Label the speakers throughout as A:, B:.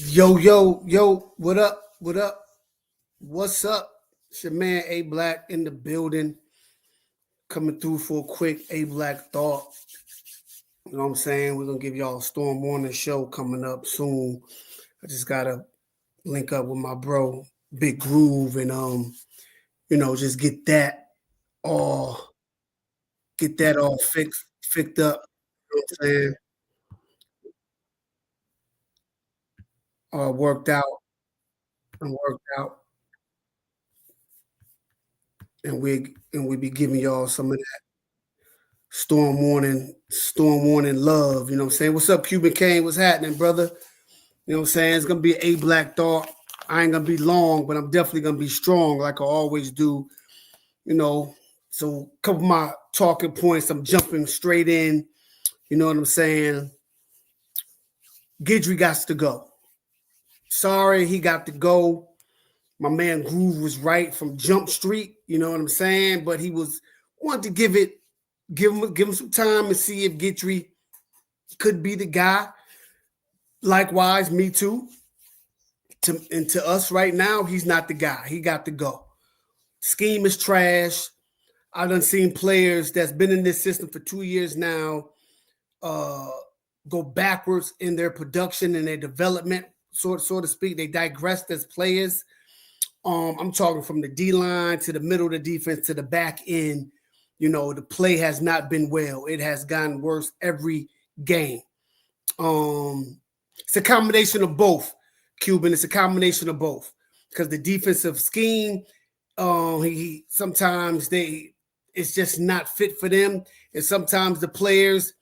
A: Yo, yo, yo, what up? What up? What's up? It's your man ABLAKK in the building, coming through for a quick ABLAKK thought. You know what I'm saying? We're gonna give y'all a Storm Morning show coming up soon. I just gotta link up with my bro, Big Groove, and just all get that all fixed up. You know what I'm saying? Worked out and worked out, and we be giving y'all some of storm warning love. You know what I'm saying? What's up, Cuban Kane? What's happening, brother? You know what I'm saying? It's gonna be an ABLAKK thought. I ain't gonna be long, but I'm definitely gonna be strong, like I always do. You know, so a couple of my talking points, I'm jumping straight in. You know what I'm saying? Gidry got to go. Sorry, he got to go. My man Groove was right from Jump Street. You know what I'm saying? But he wanted to give him some time and see if Gidry could be the guy. Likewise, me too. To us right now, he's not the guy. He got to go. Scheme is trash. I done seen players that's been in this system for 2 years now go backwards in their production and their development, so to speak. They digressed as players. I'm talking from the D-line to the middle of the defense to the back end. You know, the play has not been well. It has gotten worse every game. It's a combination of both, Cuban. It's a combination of both because the defensive scheme, sometimes it's just not fit for them, and sometimes the players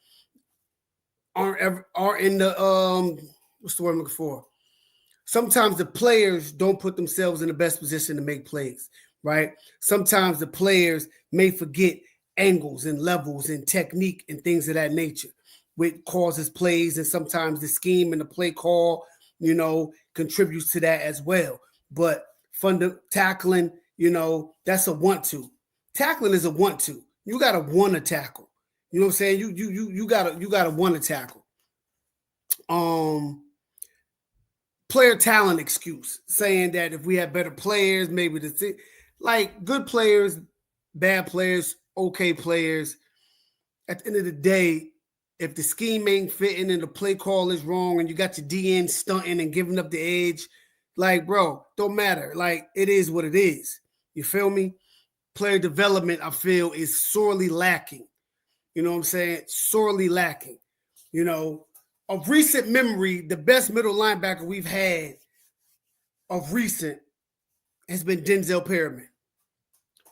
A: are in the what's the word I'm looking for? Sometimes the players don't put themselves in the best position to make plays, right? Sometimes the players may forget angles and levels and technique and things of that nature, which causes plays, and sometimes the scheme and the play call, contributes to that as well. But tackling, that's a want-to. Tackling is a want-to. You got to want to tackle. You know what I'm saying? You gotta want to tackle. Player talent excuse, saying that if we had better players, maybe like good players, bad players, okay players. At the end of the day, if the scheme ain't fitting and the play call is wrong and you got your DN stunting and giving up the edge, like, bro, don't matter. Like, it is what it is. You feel me? Player development, I feel, is sorely lacking. You know what I'm saying? Sorely lacking. Of recent memory, the best middle linebacker we've had of recent has been Denzel Perryman.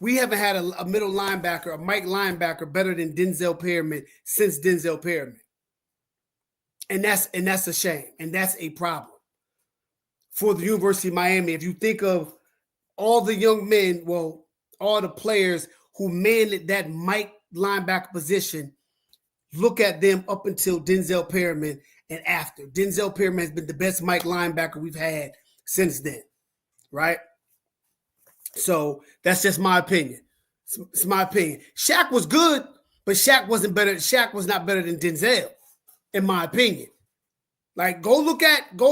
A: We haven't had a middle linebacker, a Mike linebacker, better than Denzel Perryman since Denzel Perryman. And that's a shame. And that's a problem for the University of Miami. If you think of all the young men, well, all the players who manned that Mike linebacker position, look at them up until Denzel Perryman and after. Denzel Perryman has been the best Mike linebacker we've had since then, right? So that's just my opinion. It's my opinion. Shaq was good, but Shaq wasn't better. Shaq was not better than Denzel, in my opinion. Like, go look at it. You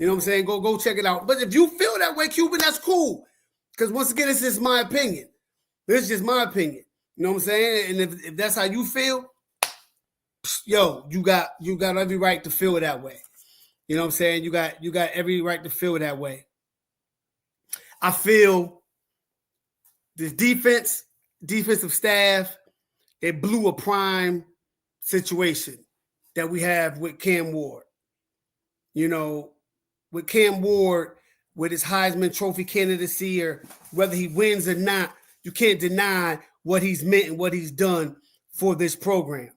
A: know what I'm saying? Go check it out. But if you feel that way, Cuban, that's cool. Because once again, this is my opinion. This is just my opinion. You know what I'm saying? And if that's how you feel, yo, you got every right to feel that way. You know what I'm saying? You got every right to feel that way. I feel this defensive staff, they blew a prime situation that we have with Cam Ward. With Cam Ward, with his Heisman Trophy candidacy, or whether he wins or not, you can't deny what he's meant and what he's done for this program.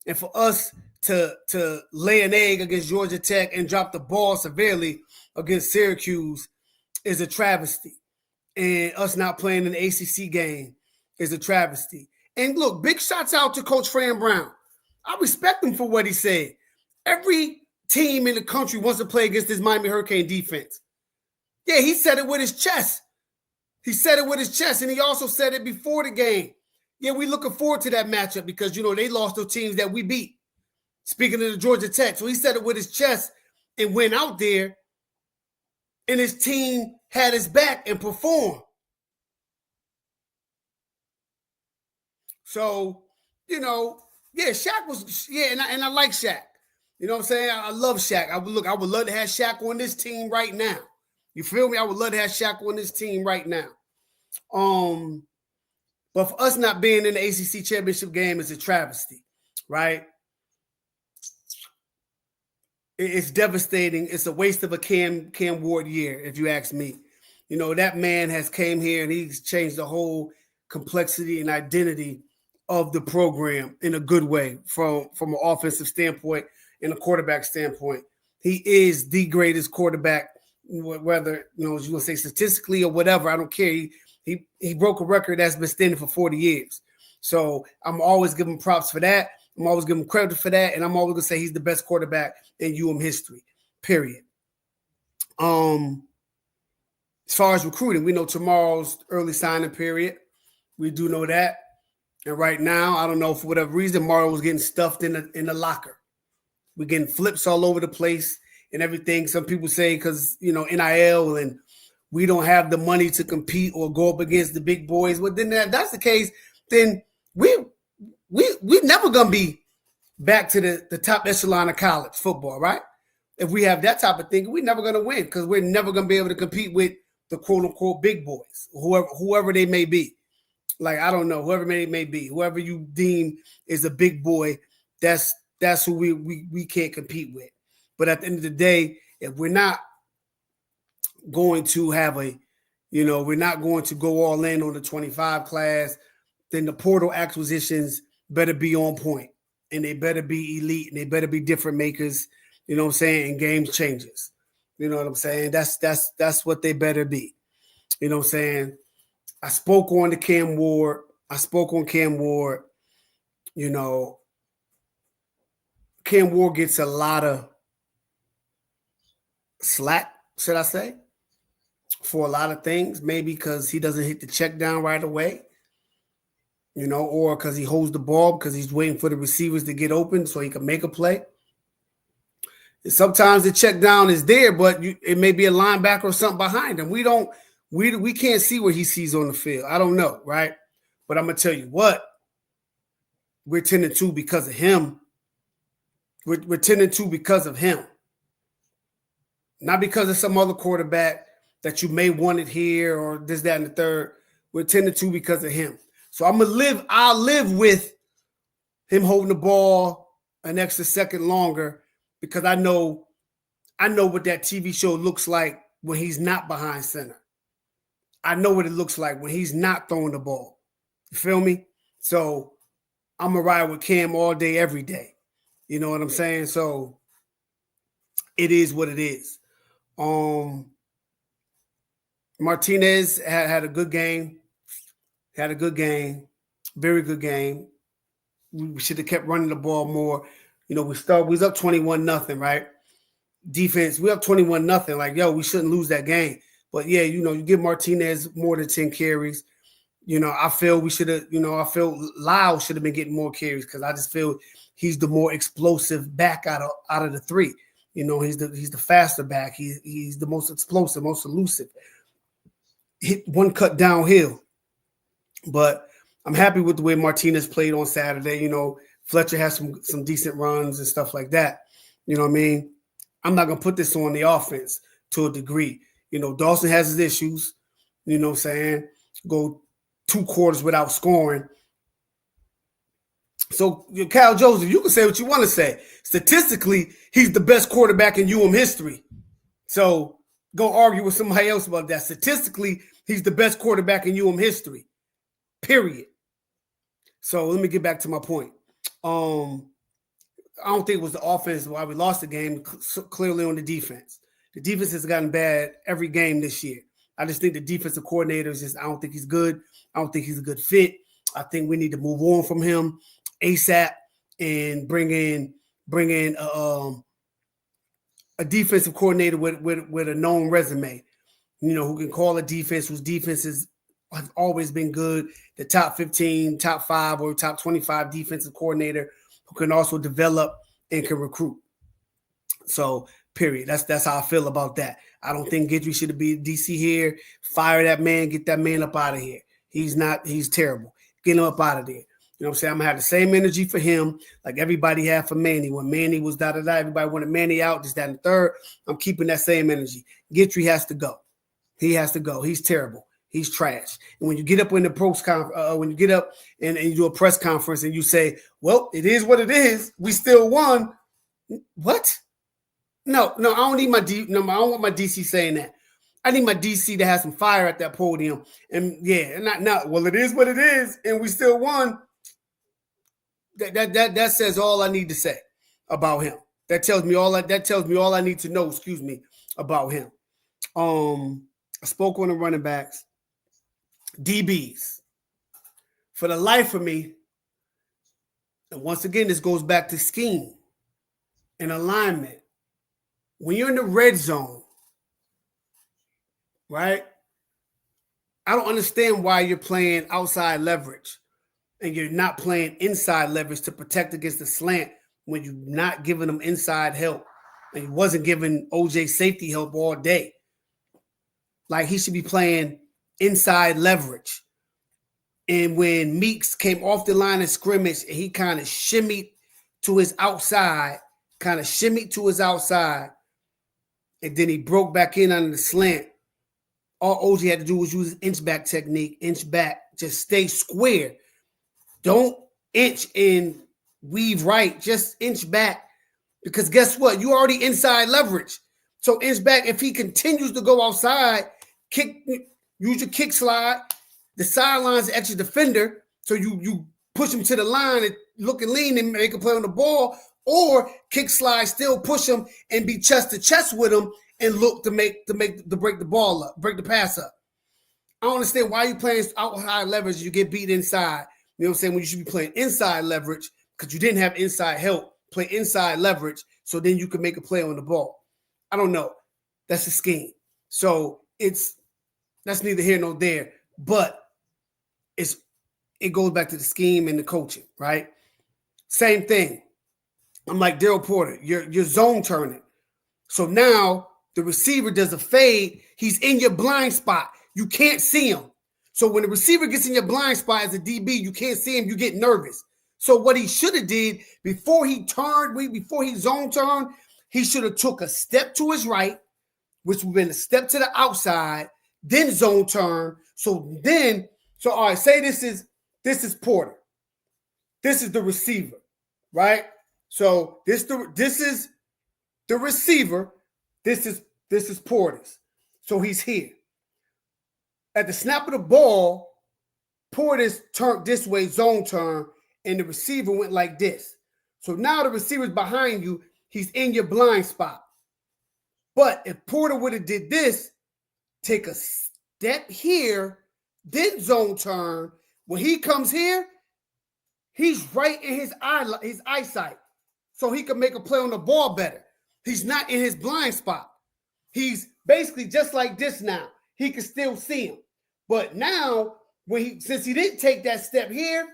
A: And for us to lay an egg against Georgia Tech and drop the ball severely against Syracuse is a travesty. And us not playing an ACC game is a travesty. And look, big shots out to Coach Fran Brown. I respect him for what he said. Every team in the country wants to play against this Miami Hurricane defense. Yeah, he said it with his chest. And he also said it before the game. Yeah, we're looking forward to that matchup because, they lost those teams that we beat. Speaking of the Georgia Tech. So he said it with his chest and went out there, and his team had his back and performed. So, Shaq was, and I like Shaq. You know what I'm saying? I love Shaq. I would love to have Shaq on this team right now. You feel me? I would love to have Shaq on this team right now. But for us not being in the ACC championship game is a travesty, right? It's devastating. It's a waste of a Cam Ward year, if you ask me. That man has came here and he's changed the whole complexity and identity of the program in a good way from an offensive standpoint and a quarterback standpoint. He is the greatest quarterback, whether you want to say statistically or whatever. I don't care. He broke a record that's been standing for 40 years. So I'm always giving props for that. I'm always giving credit for that, and I'm always gonna say he's the best quarterback in history. Period. As far as recruiting, we know tomorrow's early signing period. We do know that. And right now, I don't know, for whatever reason, Mario was getting stuffed in the locker. We're getting flips all over the place and everything. Some people say because, NIL and we don't have the money to compete or go up against the big boys. But then that's the case, then we never going to be back to the top echelon of college football, right? If we have that type of thing, we're never going to win because we're never going to be able to compete with the quote-unquote big boys, whoever they may be. Like, I don't know, whoever they may be, whoever you deem is a big boy, that's who we can't compete with. But at the end of the day, if we're not going to have we're not going to go all in on the 25 class, then the portal acquisitions better be on point and they better be elite and they better be different makers, you know what I'm saying, and game changers. You know what I'm saying? That's what they better be. You know what I'm saying? I spoke on Cam Ward. Cam Ward gets a lot of slack, should I say, for a lot of things. Maybe because he doesn't hit the check down right away, or because he holds the ball because he's waiting for the receivers to get open so he can make a play. And sometimes the check down is there, but it may be a linebacker or something behind him. We can't see what he sees on the field. I don't know, right? But I'm going to tell you what, we're 10-2 because of him. We're 10-2 because of him. Not because of some other quarterback that you may want it here or this, that, and the third. We're 10-2 because of him. So I'll live with him holding the ball an extra second longer because I know what that TV show looks like when he's not behind center. I know what it looks like when he's not throwing the ball. You feel me? So I'm going to ride with Cam all day, every day. You know what I'm saying? So it is what it is. Martinez had a good game. Very good game. We should have kept running the ball more. We was up 21-0, right? Defense, we up 21-0. Like, we shouldn't lose that game. But yeah, you give Martinez more than 10 carries. I feel we should have, I feel Lyle should have been getting more carries because I just feel he's the more explosive back out of the three. He's the faster back. He's the most explosive, most elusive. Hit one cut downhill. But I'm happy with the way Martinez played on Saturday. Fletcher has some decent runs and stuff like that. You know what I mean? I'm not going to put this on the offense to a degree. Dawson has his issues, you know what I'm saying? Go 2 quarters without scoring. So, Kyle Joseph, you can say what you want to say. Statistically, he's the best quarterback in history. So, go argue with somebody else about that. Statistically, he's the best quarterback in history. Period. So, let me get back to my point. I don't think it was the offense why we lost the game, clearly on the defense. The defense has gotten bad every game this year. I just think the defensive coordinator I don't think he's good. I don't think he's a good fit. I think we need to move on from him ASAP and bring in a defensive coordinator with a known resume, who can call a defense, whose defenses have always been good, the top 15, top 5, or top 25 defensive coordinator who can also develop and can recruit. So, period. That's how I feel about that. I don't think Gidry should be DC here. Fire that man, get that man up out of here. He's terrible. Get him up out of there. You know what I'm saying? I'm gonna have the same energy for him like everybody had for Manny. When Manny was da-da-da, everybody wanted Manny out, this, that, and the third. I'm keeping that same energy. Gidry has to go. He has to go. He's terrible. He's trash. And when you get up in the post when you get up and you do a press conference and you say, well, it is what it is. We still won. What? No, I don't need I don't want my DC saying that. I need my DC to have some fire at that podium. And yeah, not well, it is what it is, and we still won. That says all I need to say about him. That tells me all I need to know, about him. I spoke on the running backs. DBs. For the life of me, and once again, this goes back to scheme and alignment. When you're in the red zone, right? I don't understand why you're playing outside leverage and you're not playing inside leverage to protect against the slant when you're not giving them inside help. And you wasn't giving OJ safety help all day. Like, he should be playing inside leverage. And when Meeks came off the line of scrimmage, and he kind of shimmied to his outside, and then he broke back in under the slant. All OJ had to do was use his inch back technique, inch back, just stay square. Don't inch and weave right, just inch back. Because guess what? You already inside leverage. So inch back. If he continues to go outside, use your kick slide. The sideline's the extra defender. So you push him to the line and look and lean and make a play on the ball, or kick slide, still push him and be chest to chest with him and look to break the ball up, break the pass up. I don't understand why you playing out high leverage. You get beat inside. You know what I'm saying? When you should be playing inside leverage because you didn't have inside help. Play inside leverage so then you can make a play on the ball. I don't know. That's a scheme. So that's neither here nor there. But it goes back to the scheme and the coaching, right? Same thing. I'm like, Daryl Porter, you're zone turning. So now the receiver does a fade. He's in your blind spot. You can't see him. So when the receiver gets in your blind spot as a DB, you can't see him. You get nervous. So what he should have did before he zone turned, he should have took a step to his right, which would have been a step to the outside, then zone turn. So all right, say this is Porter. This is the receiver, right? So this is the receiver. This is Porter's. So he's here. At the snap of the ball, Porter's turned this way, zone turn, and the receiver went like this. So now the receiver's behind you. He's in your blind spot. But if Porter would have did this, take a step here, then zone turn. When he comes here, he's right in his eyesight. So he can make a play on the ball better. He's not in his blind spot. He's basically just like this now. He can still see him. But now, since he didn't take that step here,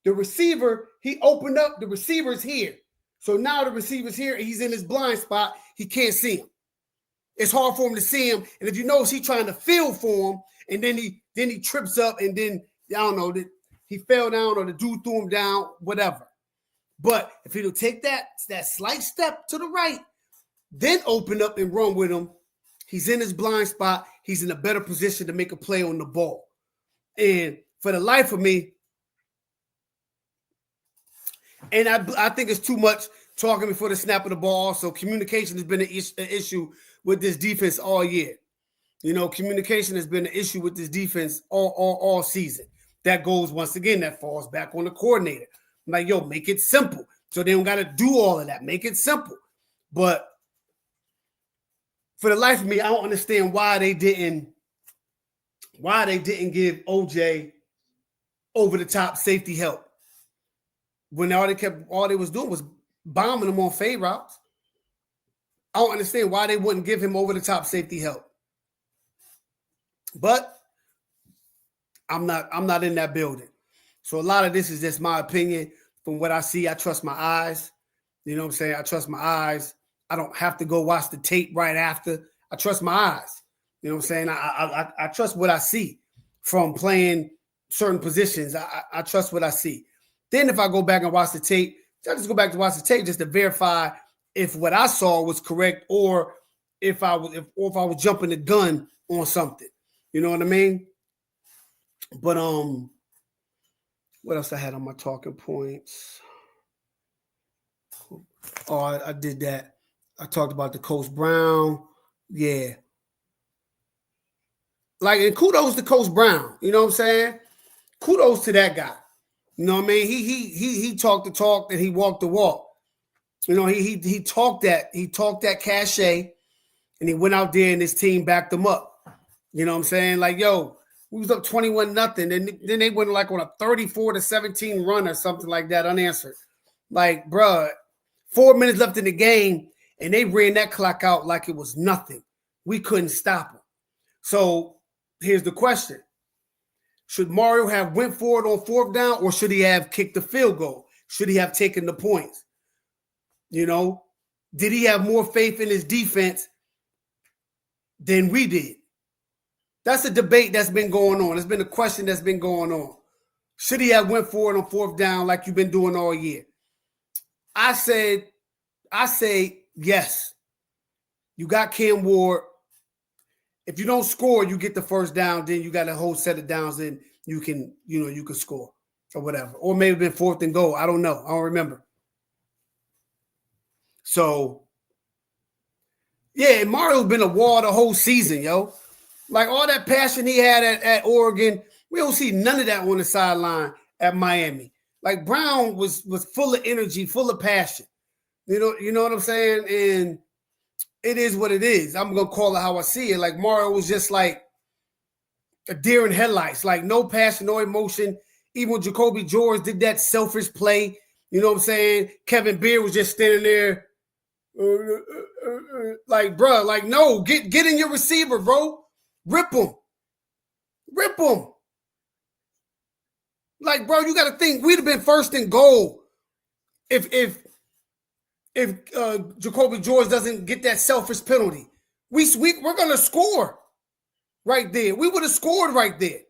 A: the receiver, he opened up, the receiver's here. So now the receiver's here, and he's in his blind spot. He can't see him. It's hard for him to see him. And if you notice, he's trying to feel for him, and then he trips up, and then, I don't know, he fell down, or the dude threw him down, whatever. But if he'll take that slight step to the right, then open up and run with him, he's in his blind spot. He's in a better position to make a play on the ball. And for the life of me, and I think it's too much talking before the snap of the ball. Also, communication has been an issue with this defense all year. You know, communication has been an issue with this defense all season. That goes, once again, that falls back on the coordinator. I'm like, yo, make it simple. So they don't got to do all of that. Make it simple. But for the life of me, I don't understand why they didn't give OJ over the top safety help when all they was doing was bombing him on fade routes. I don't understand why they wouldn't give him over the top safety help. But I'm not in that building. So a lot of this is just my opinion. From what I see, I trust my eyes. You know what I'm saying? I trust my eyes. I don't have to go watch the tape right after. I trust my eyes. You know what I'm saying? I trust what I see from playing certain positions. I trust what I see. Then if I go back and watch the tape, I just go back to watch the tape just to verify if what I saw was correct or if I was jumping the gun on something. You know what I mean? But what else I had on my talking points? Oh, I did that. I talked about the Coach Brown. Yeah. Like, and kudos to Coach Brown. You know what I'm saying? Kudos to that guy. You know what I mean? He talked the talk and he walked the walk. You know, he talked that cachet, and he went out there and his team backed him up. You know what I'm saying? Like, yo, we was up 21-0, and then they went like on a 34-17 run or something like that, unanswered. Like, bruh, 4 minutes left in the game, and they ran that clock out like it was nothing. We couldn't stop them. So here's the question. Should Mario have went for it on 4th down, or should he have kicked the field goal? Should he have taken the points? You know, did he have more faith in his defense than we did? That's a debate that's been going on. It's been a question that's been going on. Should he have went for it on 4th down like you've been doing all year? I say yes. You got Cam Ward. If you don't score, you get the 1st down, then you got a whole set of downs, then you can score or whatever. Or maybe been 4th and goal. I don't know. I don't remember. So, yeah, Mario's been a wall the whole season, yo. Like, all that passion he had at Oregon, we don't see none of that on the sideline at Miami. Like, Brown was full of energy, full of passion. You know what I'm saying? And it is what it is. I'm going to call it how I see it. Like, Mario was just like a deer in headlights. Like, no passion, no emotion. Even when Jacoby George did that selfish play, you know what I'm saying? Kevin Beard was just standing there like, bro, like, no, get in your receiver, bro. Rip him. Like, bro, you got to think we'd have been 1st and goal if Jacoby George doesn't get that selfish penalty. We're going to score right there. We would have scored right there.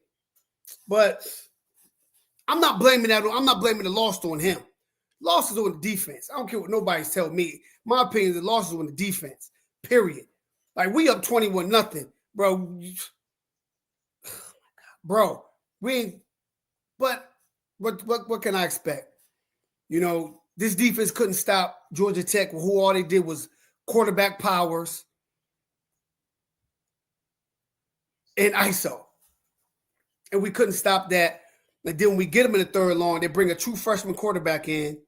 A: But I'm not blaming that. I'm not blaming the loss on him. Loss is on the defense. I don't care what nobody's telling me. My opinion is the loss is on the defense, period. Like, we up 21-0, bro. Bro, but what can I expect? You know, this defense couldn't stop Georgia Tech, who all they did was quarterback powers and ISO. And we couldn't stop that. And then when we get them in the 3rd long, they bring a true freshman quarterback in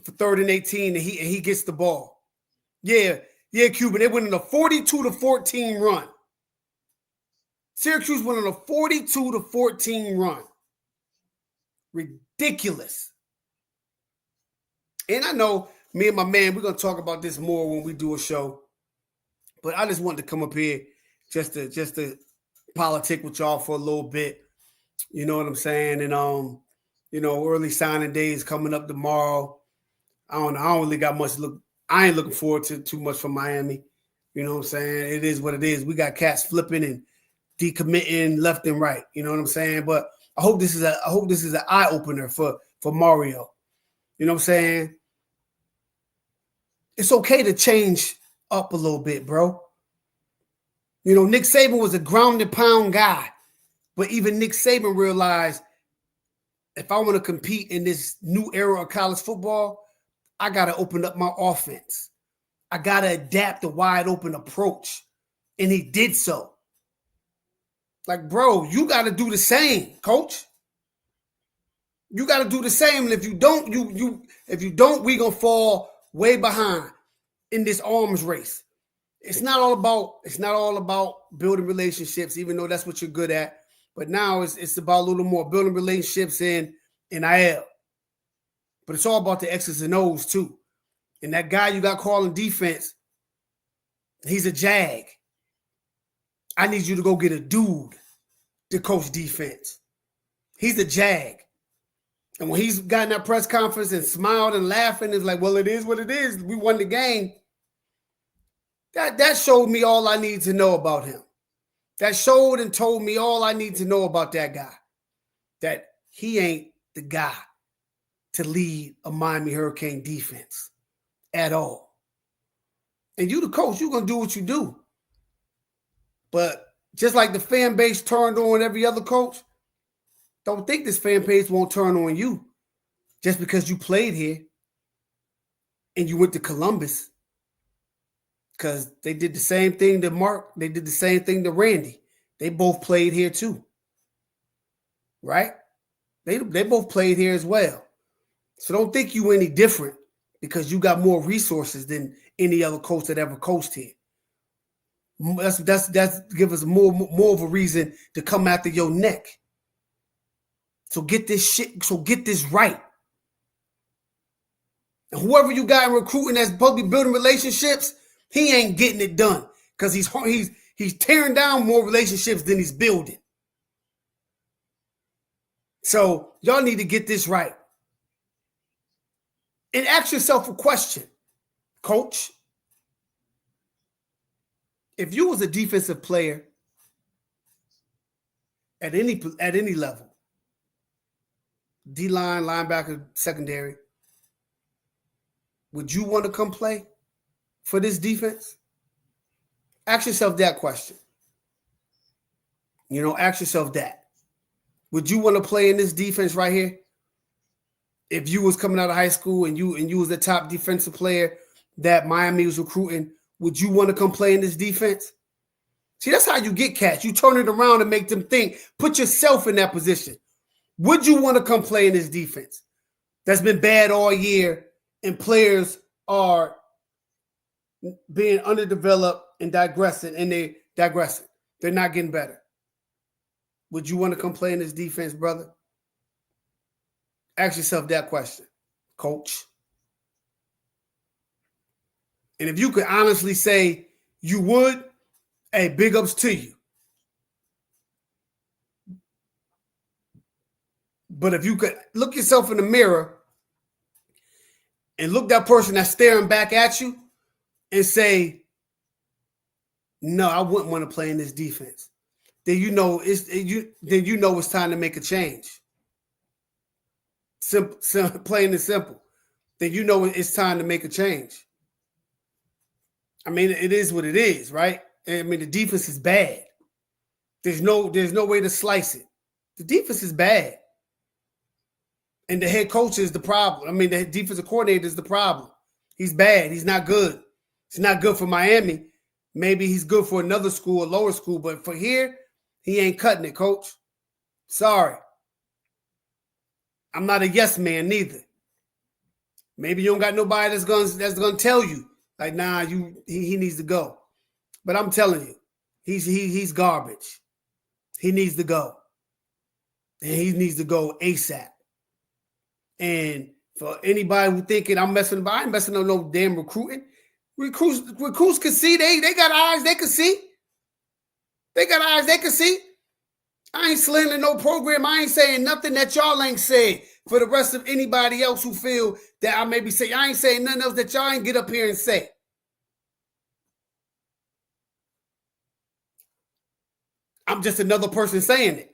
A: for 3rd and 18, and he gets the ball. Yeah, Cuban. They went on a 42-14 run. Syracuse went on a 42-14 run. Ridiculous. And I know me and my man, we're going to talk about this more when we do a show. But I just wanted to come up here just to politic with y'all for a little bit. You know what I'm saying? And early signing day is coming up tomorrow. I don't know. I don't really got much I ain't looking forward to too much from Miami. You know what I'm saying? It is what it is. We got cats flipping and decommitting left and right. You know what I'm saying? But I hope this is an eye opener for Mario. You know what I'm saying? It's okay to change up a little bit, bro. You know, Nick Saban was a ground and pound guy, but even Nick Saban realized if I want to compete in this new era of college football, I got to open up my offense. I got to adapt a wide open approach. And he did so. Like, bro, you got to do the same, coach. You got to do the same. And if you don't, we going to fall way behind in this arms race. It's not all about building relationships, even though that's what you're good at. But now it's about a little more building relationships in NIL. But it's all about the X's and O's too. And that guy you got calling defense, he's a jag. I need you to go get a dude to coach defense. He's a jag. And when he's got in that press conference and smiled and laughing, it's like, well, it is what it is. We won the game. That showed me all I need to know about him. That showed and told me all I need to know about that guy. That he ain't the guy to lead a Miami Hurricane defense at all. And you the coach, you're going to do what you do. But just like the fan base turned on every other coach, don't think this fan base won't turn on you just because you played here and you went to Columbus. Because they did the same thing to Mark. They did the same thing to Randy. They both played here too. Right? They both played here as well. So don't think you any different because you got more resources than any other coach that ever coached here. That's give us more of a reason to come after your neck. So get this shit. So get this right. And whoever you got in recruiting that's probably building relationships, he ain't getting it done because he's tearing down more relationships than he's building. So y'all need to get this right. And ask yourself a question, coach. If you was a defensive player at any level, D-line, linebacker, secondary, would you want to come play for this defense? Ask yourself that question. Ask yourself that. Would you want to play in this defense right here? If you was coming out of high school and you was the top defensive player that Miami was recruiting, would you want to come play in this defense? See, that's how you get cats. You turn it around and make them think. Put yourself in that position. Would you want to come play in this defense that's been bad all year and players are being underdeveloped and digressing, and they're digressing? They're not getting better. Would you want to come play in this defense, brother? Ask yourself that question, coach. And if you could honestly say you would, hey, big ups to you. But if you could look yourself in the mirror and look that person that's staring back at you and say, no, I wouldn't want to play in this defense, then it's time to make a change. Simple, plain and simple. Then it's time to make a change. I mean, it is what it is, right? I mean, the defense is bad. There's no way to slice it. The defense is bad. And the head coach is the problem. I mean, the defensive coordinator is the problem. He's bad. He's not good. He's not good for Miami. Maybe he's good for another school, a lower school, but for here, he ain't cutting it, coach. Sorry. I'm not a yes man neither. Maybe you don't got nobody that's gonna tell you like, nah, he needs to go. But I'm telling you, he's garbage. He needs to go, and he needs to go ASAP. And for anybody who thinking I'm messing, I ain't messing on no damn recruiting. Recruits can see. They got eyes. They can see. They got eyes. They can see. I ain't slandering no program. I ain't saying nothing that y'all ain't said. For the rest of anybody else who feel that I maybe say, I ain't saying nothing else that y'all ain't get up here and say. I'm just another person saying it.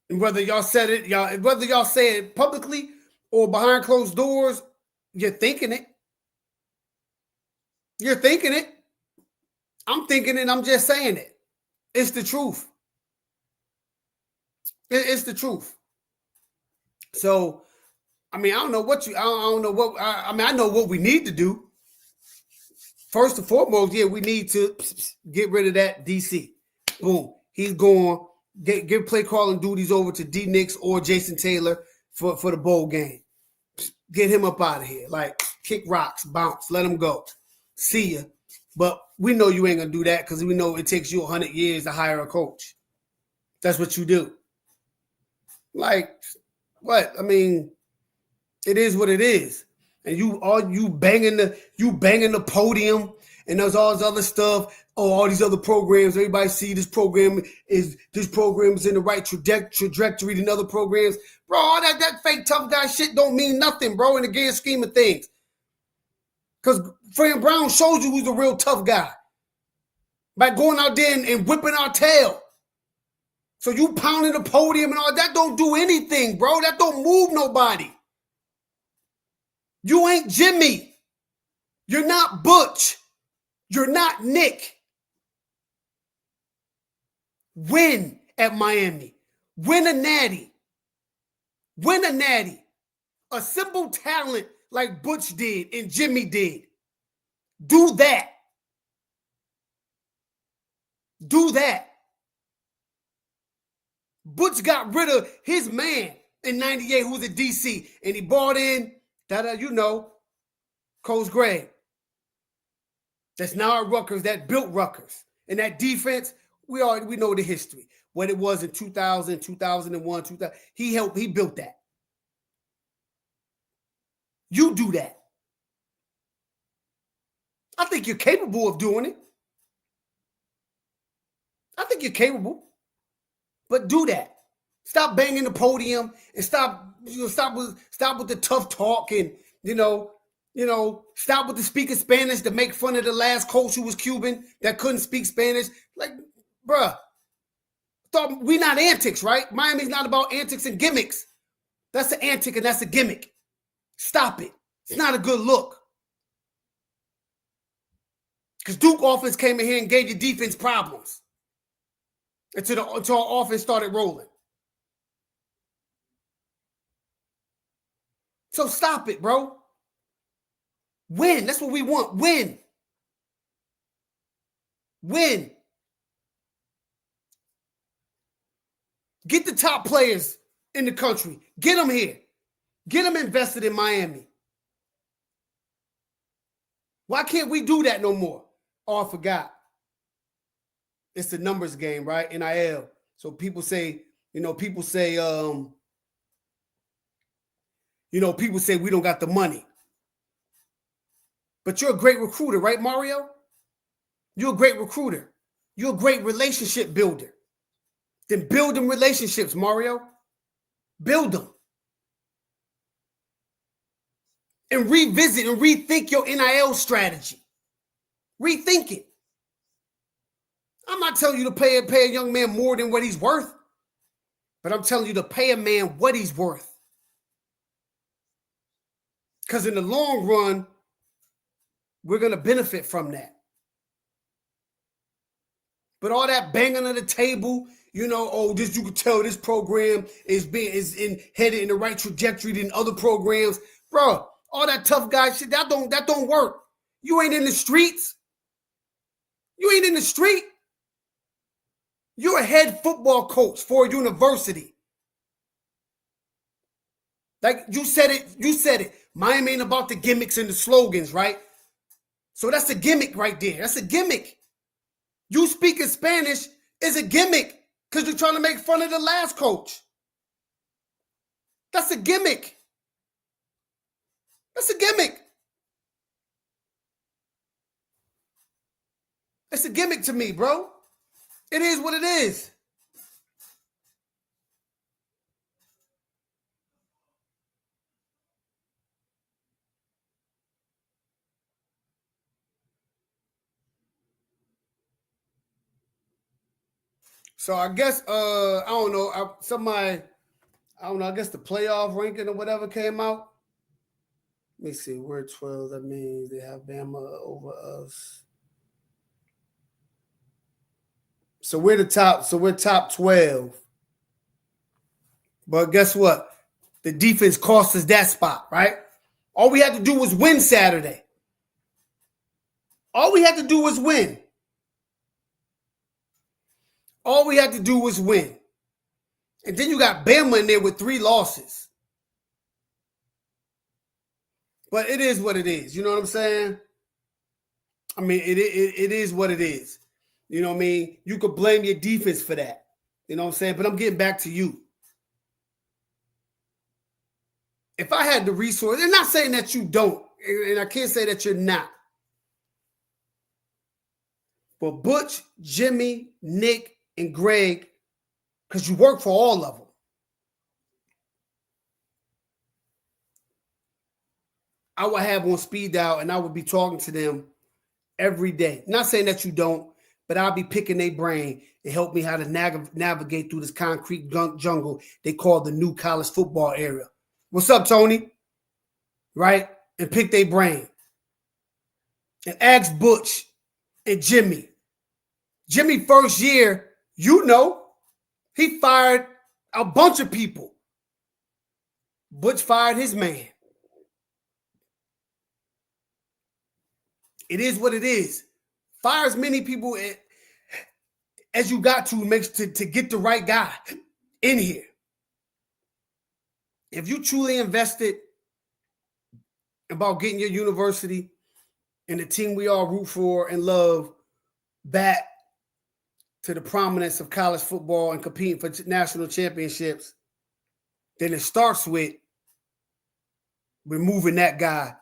A: And whether y'all said it, whether y'all say it publicly or behind closed doors, you're thinking it. You're thinking it. I'm thinking it. I'm just saying it. It's the truth. It's the truth. So, I mean, I don't know I know what we need to do. First and foremost, we need to get rid of that DC. Boom. He's going. Give play calling duties over to D Nix or Jason Taylor for the bowl game. Get him up out of here. Like, kick rocks, bounce, let him go. See ya. But we know you ain't going to do that because we know it takes you 100 years to hire a coach. That's what you do. Like, what? I mean, it is what it is. And you banging the podium and there's all this other stuff. oh, all these other programs, everybody see this program is in the right trajectory than other programs. Bro, all that fake tough guy shit don't mean nothing, bro, in the grand scheme of things. Because Fran Brown shows you who's the real tough guy by going out there and whipping our tail. So you pounding the podium and all that don't do anything, bro. That don't move nobody. You ain't Jimmy. You're not Butch. You're not Nick. Win at Miami. Win a natty. Win a natty. Assemble talent like Butch did and Jimmy did. Do that. Do that. Butch got rid of his man in 98 who was at DC, and he brought in, Coach Gray. That's now at Rutgers, that built Rutgers. And that defense, we know the history. What it was in 2000, 2001, 2000. He built that. You do that. I think you're capable of doing it. I think you're capable. But do that. Stop banging the podium and stop with the tough talk and stop with the speaking Spanish to make fun of the last coach who was Cuban that couldn't speak Spanish. Like, bruh, we not antics, right? Miami's not about antics and gimmicks. That's an antic and that's a gimmick. Stop it. It's not a good look. Because Duke offense came in here and gave your defense problems until our offense started rolling. So stop it, bro. Win. That's what we want. Win. Win. Get the top players in the country. Get them here. Get them invested in Miami. Why can't we do that no more? Oh, I forgot. It's the numbers game, right? NIL. So people say we don't got the money. But you're a great recruiter, right, Mario? You're a great recruiter. You're a great relationship builder. Then build them relationships, Mario. Build them. And revisit and rethink your NIL strategy. Rethink it. I'm not telling you to pay a young man more than what he's worth, but I'm telling you to pay a man what he's worth. Because in the long run, we're going to benefit from that. But all that banging on the table, you can tell this program is headed in the right trajectory than other programs. Bro, all that tough guy shit, that don't work. You ain't in the streets. You ain't in the street. You're a head football coach for a university. Like you said it. Miami ain't about the gimmicks and the slogans, right? So that's a gimmick right there. That's a gimmick. You speaking Spanish is a gimmick because you're trying to make fun of the last coach. That's a gimmick. That's a gimmick. It's a gimmick to me, bro. It is what it is. So I guess I don't know. I guess the playoff ranking or whatever came out. Let me see. We're 12. That means they have Bama over us. So we're the top. So we're top 12. But guess what? The defense cost us that spot, right? All we had to do was win Saturday. All we had to do was win. All we had to do was win. And then you got Bama in there with 3 losses. But it is what it is. You know what I'm saying? I mean, it is what it is. You know what I mean? You could blame your defense for that. You know what I'm saying? But I'm getting back to you. If I had the resources, and not saying that you don't, and I can't say that you're not. But Butch, Jimmy, Nick, and Greg, because you work for all of them, I would have on speed dial and I would be talking to them every day. Not saying that you don't, but I'll be picking their brain and help me how to navigate through this concrete jungle they call the new college football era. What's up, Tony? Right? And pick their brain. And ask Butch and Jimmy. Jimmy first year, he fired a bunch of people. Butch fired his man. It is what it is. Fire as many people as you got to get the right guy in here. If you truly invested about getting your university and the team we all root for and love back to the prominence of college football and competing for national championships, then it starts with removing that guy,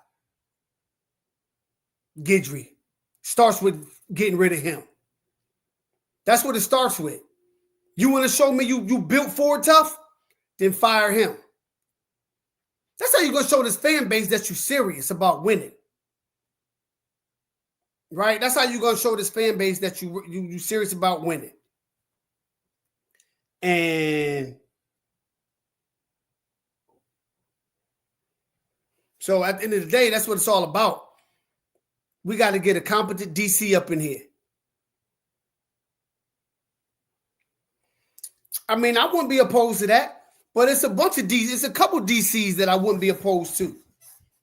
A: Guidry. Starts with getting rid of him. That's what it starts with. You want to show me you built Ford tough? Then fire him. That's how you're going to show this fan base that you're serious about winning. Right? That's how you're going to show this fan base that you're serious about winning. And so at the end of the day, that's what it's all about. We got to get a competent DC up in here. I mean, I wouldn't be opposed to that, but it's a bunch of DCs. It's a couple DCs that I wouldn't be opposed to.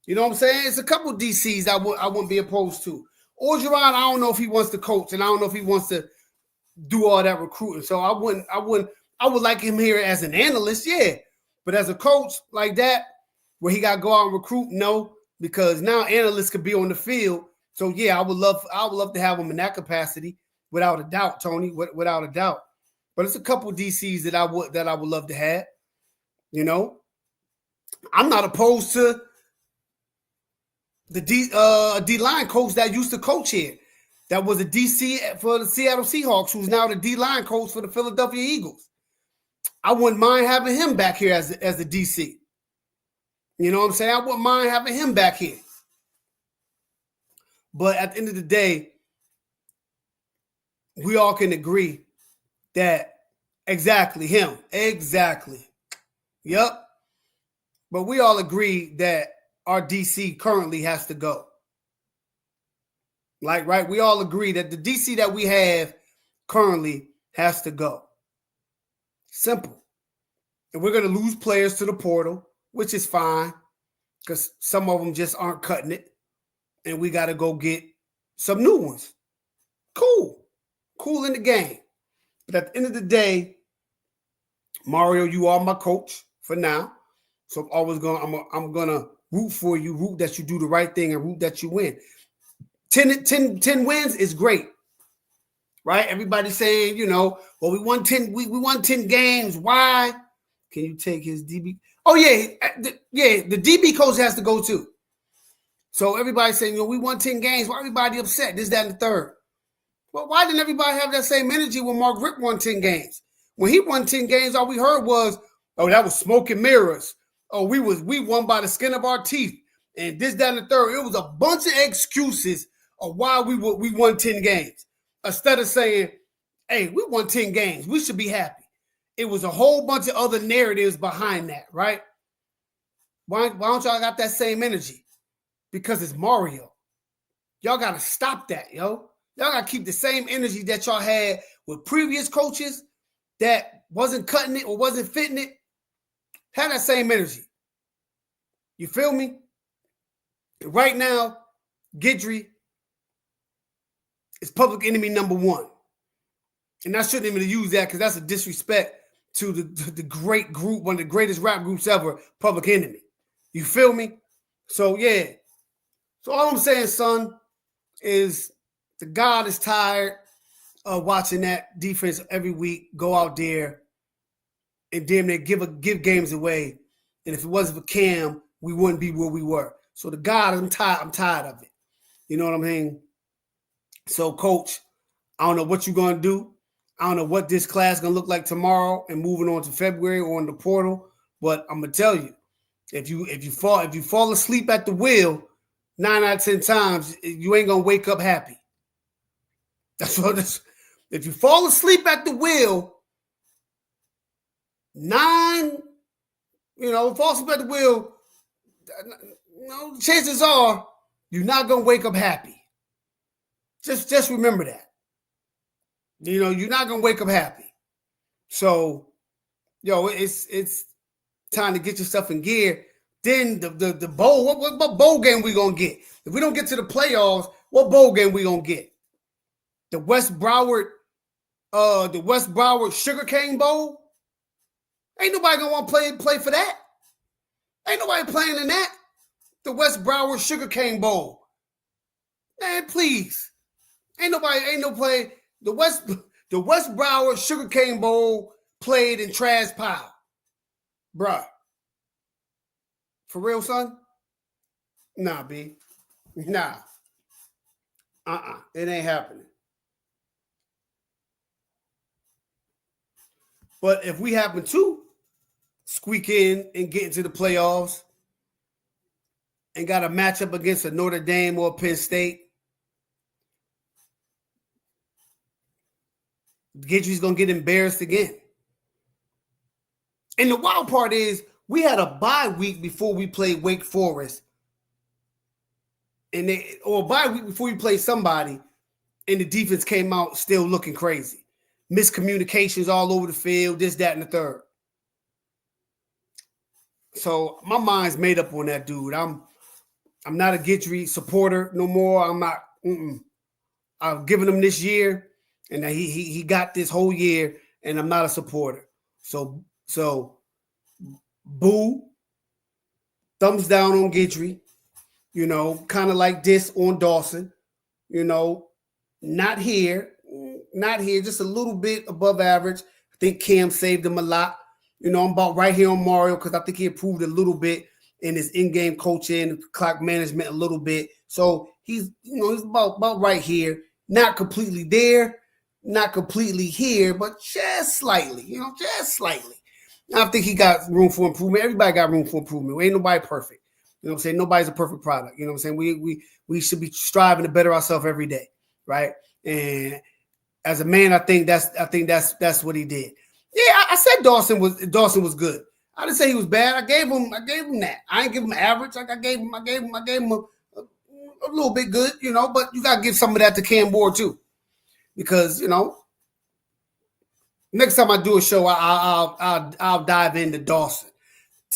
A: You know what I'm saying? It's a couple DCs I wouldn't be opposed to. Orgeron, I don't know if he wants to coach, and I don't know if he wants to do all that recruiting. So I would like him here as an analyst, yeah. But as a coach like that, where he got to go out and recruit, no, because now analysts could be on the field. So yeah, I would love to have him in that capacity, without a doubt, Tony, without a doubt. But it's a couple DCs that I would love to have. You know, I'm not opposed to the D-line coach that used to coach here. That was a DC for the Seattle Seahawks, who's now the D-line coach for the Philadelphia Eagles. I wouldn't mind having him back here as the DC. You know what I'm saying? I wouldn't mind having him back here. But at the end of the day, we all can agree that exactly him. Exactly. Yep. But we all agree that our DC currently has to go. Like, right? We all agree that the DC that we have currently has to go. Simple. And we're going to lose players to the portal, which is fine because some of them just aren't cutting it. And we got to go get some new ones. Cool. Cool in the game. But at the end of the day, Mario, you are my coach for now. So I'm gonna root for you, root that you do the right thing, and root that you win. 10 wins is great. Right? Everybody's saying, well, we won 10 games. Why? Can you take his DB? Oh, yeah. The DB coach has to go too. So everybody's saying, we won 10 games. Why everybody upset? This, that, and the third. Well, why didn't everybody have that same energy when Mark Richt won 10 games? When he won 10 games, all we heard was, oh, that was smoke and mirrors. Oh, we won by the skin of our teeth. And this, that, and the third. It was a bunch of excuses of why we won 10 games. Instead of saying, hey, we won 10 games. We should be happy. It was a whole bunch of other narratives behind that, right? Why don't y'all got that same energy? Because it's Mario. Y'all got to stop that, yo. Y'all got to keep the same energy that y'all had with previous coaches that wasn't cutting it or wasn't fitting it. Have that same energy. You feel me? Right now, Guidry is public enemy number one. And I shouldn't even use that because that's a disrespect to the great group, one of the greatest rap groups ever, Public Enemy. You feel me? So, yeah. So all I'm saying, son, is the God is tired of watching that defense every week go out there and damn near give games away. And if it wasn't for Cam, we wouldn't be where we were. So the God, I'm tired of it. You know what I mean? So, Coach, I don't know what you're gonna do. I don't know what this class gonna look like tomorrow and moving on to February or in the portal. But I'm gonna tell you, if you fall asleep at the wheel, 9 out of 10 times you ain't gonna wake up happy. That's what this. If you fall asleep at the wheel, fall asleep at the wheel, chances are you're not gonna wake up happy. Just remember that. You're not gonna wake up happy. So, it's time to get yourself in gear. Then the bowl, what bowl game we gonna get? If we don't get to the playoffs, what bowl game we gonna get? The West Broward Sugarcane Bowl? Ain't nobody gonna want to play for that. Ain't nobody playing in that. The West Broward Sugarcane Bowl. Man, please. Ain't no play. The West Broward Sugarcane Bowl played in trash pile. Bruh. For real, son? Nah, B. Nah. It ain't happening. But if we happen to squeak in and get into the playoffs and got a matchup against a Notre Dame or Penn State, Gidry's going to get embarrassed again. And the wild part is we had a bye week before we played Wake Forest. Or a bye week before we played somebody, and the defense came out still looking crazy. Miscommunications all over the field, this, that, and the third. So my mind's made up on that dude. I'm not a Gidry supporter no more. I'm not. I've given him this year, and he got this whole year, and I'm not a supporter. So boo, thumbs down on Gidry. Kind of like this on Dawson. Not here, just a little bit above average. I think Cam saved him a lot. I'm about right here on Mario because I think he improved a little bit in his in-game coaching, clock management a little bit. So he's about right here. Not completely there, not completely here, but just slightly, just slightly. I think he got room for improvement. Everybody got room for improvement. Ain't nobody perfect. You know what I'm saying? Nobody's a perfect product. You know what I'm saying? We should be striving to better ourselves every day, right? And as a man, I think that's what he did. Yeah, I said Dawson was good. I didn't say he was bad. I gave him that. I ain't give him average. I gave him a little bit good, but you gotta give some of that to Cam Ward too. Because, next time I do a show, I'll dive into Dawson.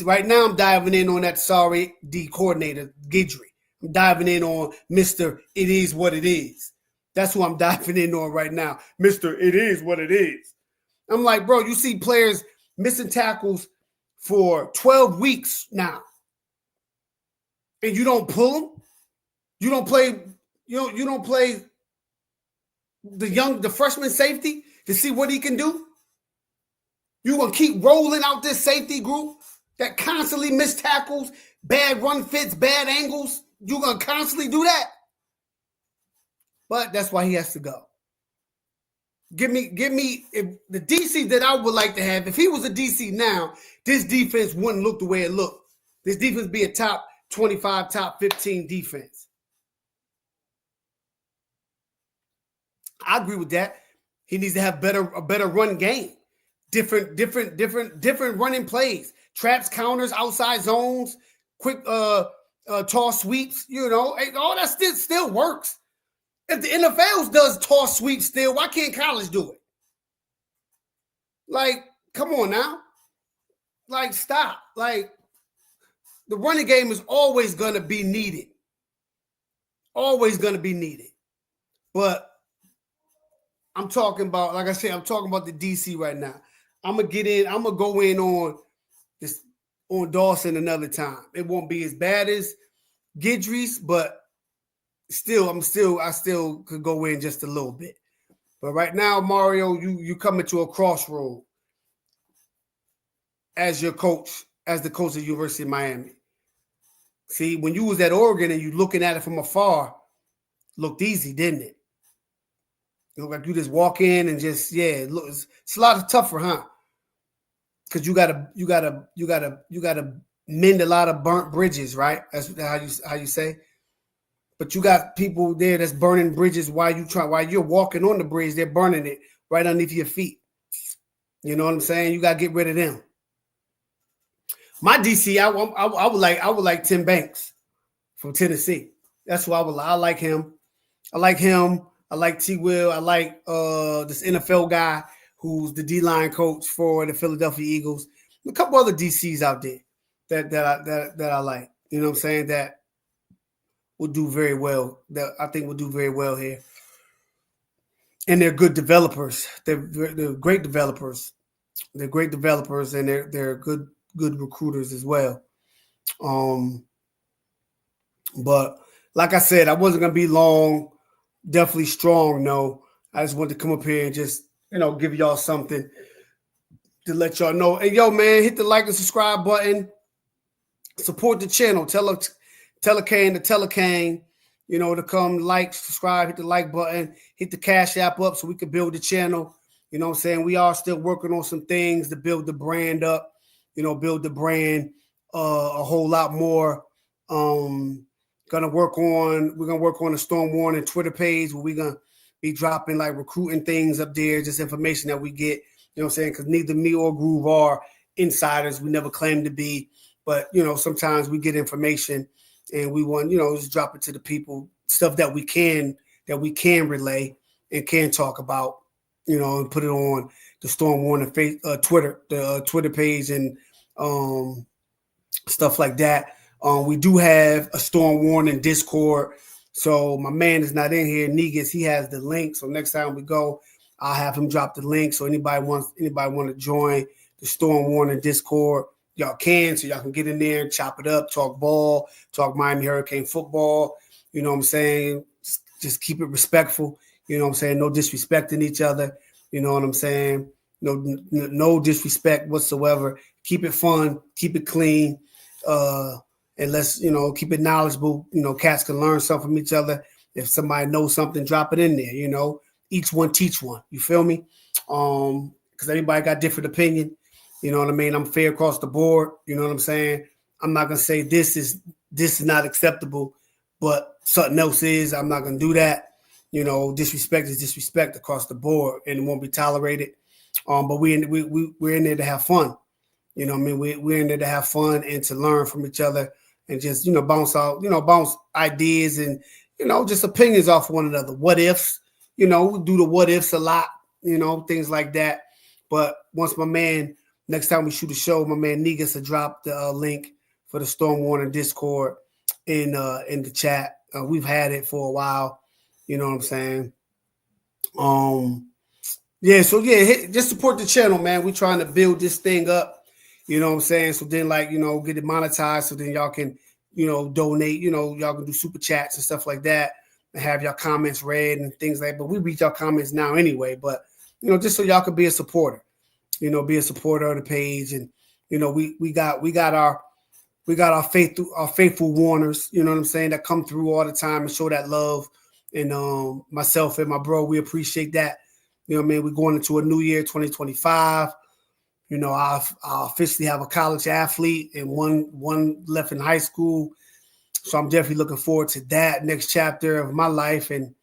A: Right now, I'm diving in on that sorry D coordinator, Gidry. I'm diving in on Mr. It Is What It Is. That's who I'm diving in on right now. Mr. It Is What It Is. I'm like, bro, you see players missing tackles for 12 weeks now. And you don't pull them? You don't play the freshman safety to see what he can do? You gonna keep rolling out this safety group that constantly miss tackles, bad run fits, bad angles? You gonna constantly do that? But that's why he has to go. Give me if the DC that I would like to have. If he was a DC now, this defense wouldn't look the way it looked. This defense be a top 25, top 15 defense. I agree with that. He needs to have a better run game. Different running plays. Traps, counters, outside zones, quick toss sweeps, all that still works. If the NFL does toss sweeps still, why can't college do it? Like, come on now. Like, stop. Like, the running game is always going to be needed. Always going to be needed. But I'm talking about, like I said, I'm talking about the DC right now. I'm going to go in on Dawson another time. It won't be as bad as Gidry's, but I still could go in just a little bit. But right now, Mario, you coming to a crossroad as your coach, as the coach of the University of Miami. See, when you was at Oregon and you looking at it from afar, looked easy, didn't it? Like you just walk in and just look, it's a lot tougher, huh? Because you gotta mend a lot of burnt bridges, right? That's how you say. But you got people there that's burning bridges while you're walking on the bridge. They're burning it right underneath your feet. You know what I'm saying? You gotta get rid of them. My DC, I would like Tim Banks from Tennessee. That's who I would like. I like him. I like T. Will. I like this NFL guy who's the D-line coach for the Philadelphia Eagles. A couple other DCs out there that I like. You know what I'm saying? That will do very well. That I think will do very well here. And they're good developers. They're great developers. They're great developers, and they're good recruiters as well. But like I said, I wasn't gonna be long. Definitely strong. No, I just wanted to come up here and just give y'all something to let y'all know. Hey, yo, man, hit the like and subscribe button. Support the channel. Tell a Kane to come like, subscribe, hit the like button, hit the Cash App up so we can build the channel. You know what I'm saying? We are still working on some things to build the brand up, build the brand a whole lot more. We're gonna work on a Storm Warning Twitter page where we're gonna be dropping like recruiting things up there, just information that we get, you know what I'm saying? Because neither me or Groove are insiders. We never claim to be, but sometimes we get information and we want, just drop it to the people, stuff that we can relay and can talk about, and put it on the Storm Warning Twitter page and stuff like that. We do have a Storm Warning Discord. So my man is not in here. Negus, he has the link. So next time we go, I'll have him drop the link. So anybody want to join the Storm Warning Discord, y'all can. So y'all can get in there, chop it up, talk ball, talk Miami Hurricane football. You know what I'm saying? Just keep it respectful. You know what I'm saying? No disrespecting each other. You know what I'm saying? No disrespect whatsoever. Keep it fun. Keep it clean. And let's, keep it knowledgeable. Cats can learn something from each other. If somebody knows something, drop it in there, Each one teach one. You feel me? Because everybody got different opinion. You know what I mean? I'm fair across the board. You know what I'm saying? I'm not gonna say this is not acceptable, but something else is. I'm not gonna do that. Disrespect is disrespect across the board, and it won't be tolerated. But we're in there to have fun. You know what I mean? We're in there to have fun and to learn from each other and just, bounce ideas and, just opinions off one another. What ifs, we do the what ifs a lot, things like that. But once next time we shoot a show, my man Negus will drop the link for the Storm Warning Discord in the chat. We've had it for a while. You know what I'm saying? Just support the channel, man. We're trying to build this thing up. You know what I'm saying? So then, get it monetized so then y'all can, donate. Y'all can do super chats and stuff like that and have y'all comments read and things like that. But we read y'all comments now anyway. But, just so y'all can be a supporter, be a supporter of the page. And, we got our faithful warners, you know what I'm saying, that come through all the time and show that love. And myself and my bro, we appreciate that. You know what I mean? We're going into a new year, 2025. I officially have a college athlete and one left in high school. So I'm definitely looking forward to that next chapter of my life and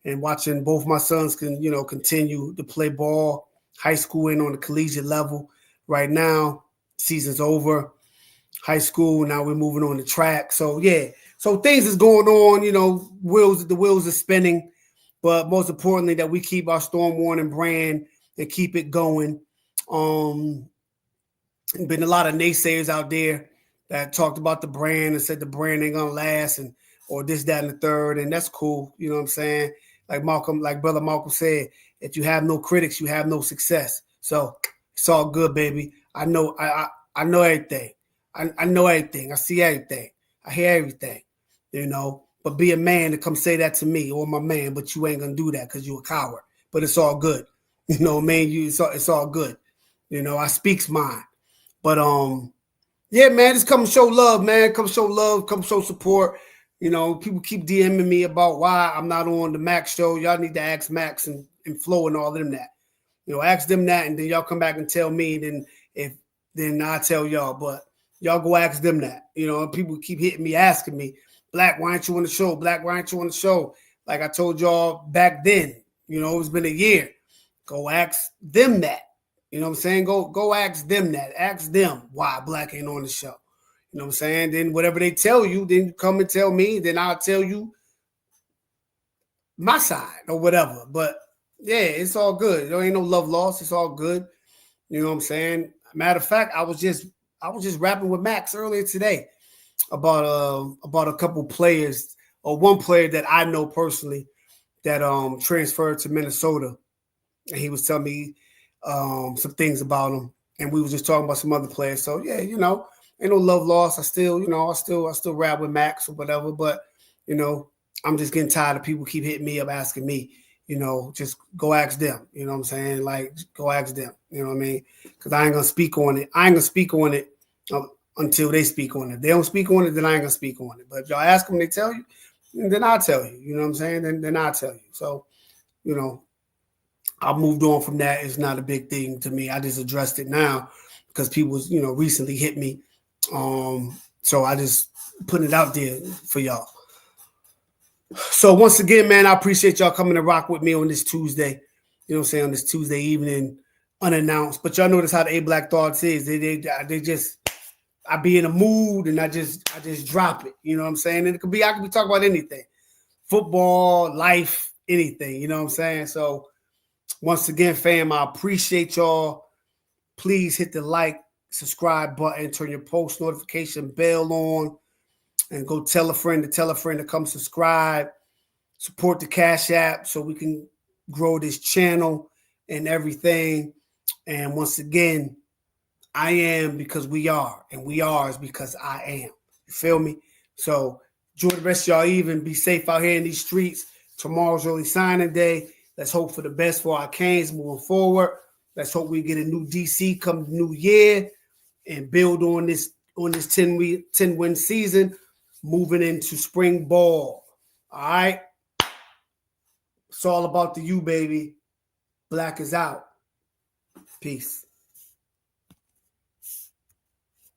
A: watching both my sons continue to play ball, high school and on the collegiate level. Right now, season's over. High school, now we're moving on to track. So yeah. So things is going on, the wheels are spinning, but most importantly that we keep our Storm Warning brand and keep it going. Been a lot of naysayers out there that talked about the brand and said the brand ain't gonna last or this, that, and the third, and that's cool. You know what I'm saying? Like Brother Malcolm said, if you have no critics, you have no success. So it's all good, baby. I know everything. I know everything. I see everything. I hear everything. But be a man to come say that to me or my man, but you ain't gonna do that because you a coward. But it's all good. You know what I mean? It's all good. I speaks mine. But yeah, man, just come show love, man. Come show love, come show support. People keep DMing me about why I'm not on the Max show. Y'all need to ask Max and and Flo and all of them that. Ask them that, and then y'all come back and tell me. Then I tell y'all, but y'all go ask them that. People keep hitting me, asking me, Black, why aren't you on the show? Black, why aren't you on the show? Like I told y'all back then, it's been a year. Go ask them that. You know what I'm saying? Go ask them that. Ask them why Black ain't on the show. You know what I'm saying? Then whatever they tell you, then you come and tell me. Then I'll tell you my side or whatever. But yeah, it's all good. There ain't no love lost. It's all good. You know what I'm saying? Matter of fact, I was just rapping with Max earlier today about a couple players, or one player that I know personally that transferred to Minnesota, and he was telling me some things about him, and we was just talking about some other players. So yeah, ain't no love lost. I still rap with Max or whatever, but I'm just getting tired of people keep hitting me up asking me. Just go ask them. You know what I'm saying? Like, go ask them. You know what I mean? Because I ain't gonna speak on it. I ain't gonna speak on it until they speak on it. If they don't speak on it, then I ain't gonna speak on it. But if y'all ask them, they tell you, then I'll tell you. You know what I'm saying? Then I'll tell you. So, I moved on from that. It's not a big thing to me. I just addressed it now because people, recently hit me. So I just put it out there for y'all. So once again, man, I appreciate y'all coming to rock with me on this Tuesday. You know what I'm saying? On this Tuesday evening, unannounced. But y'all notice how the ABLAKK Thoughts is. They just, I be in a mood and I just drop it. You know what I'm saying? And I could be talking about anything. Football, life, anything. You know what I'm saying? So once again, fam, I appreciate y'all. Please hit the like, subscribe button, turn your post notification bell on, and go tell a friend to come subscribe. Support the Cash App so we can grow this channel and everything. And once again, I am because we are, and we are is because I am. You feel me? So enjoy the rest of y'all evening. Be safe out here in these streets. Tomorrow's early signing day. Let's hope for the best for our Canes moving forward. Let's hope we get a new DC come the new year and build on this 10-win season, moving into spring ball. All right? It's all about the U, baby. Black is out. Peace.